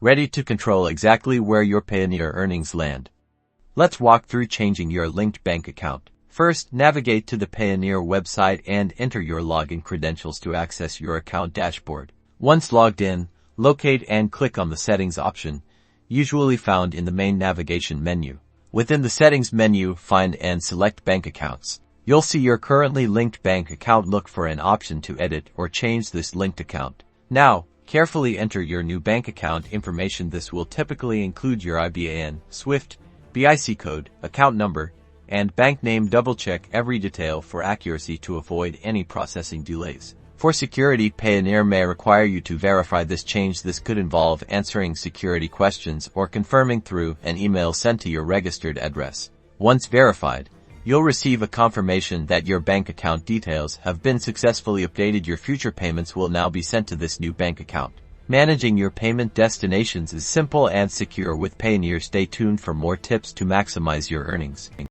ready to control exactly where your Payoneer earnings land. Let's walk through changing your linked bank account. First, navigate to the Payoneer website and enter your login credentials to access your account dashboard. Once logged in, locate and click on the Settings option, usually found in the main navigation menu. Within the Settings menu, find and select Bank Accounts. You'll see your currently linked bank account. Look for an option to edit or change this linked account. Now, carefully enter your new bank account information. This will typically include your IBAN, SWIFT, BIC code, account number, and bank name. Double-check every detail for accuracy to avoid any processing delays. For security, Payoneer may require you to verify this change. This could involve answering security questions or confirming through an email sent to your registered address. Once verified, you'll receive a confirmation that your bank account details have been successfully updated. Your future payments will now be sent to this new bank account. Managing your payment destinations is simple and secure with Payoneer. Stay tuned for more tips to maximize your earnings.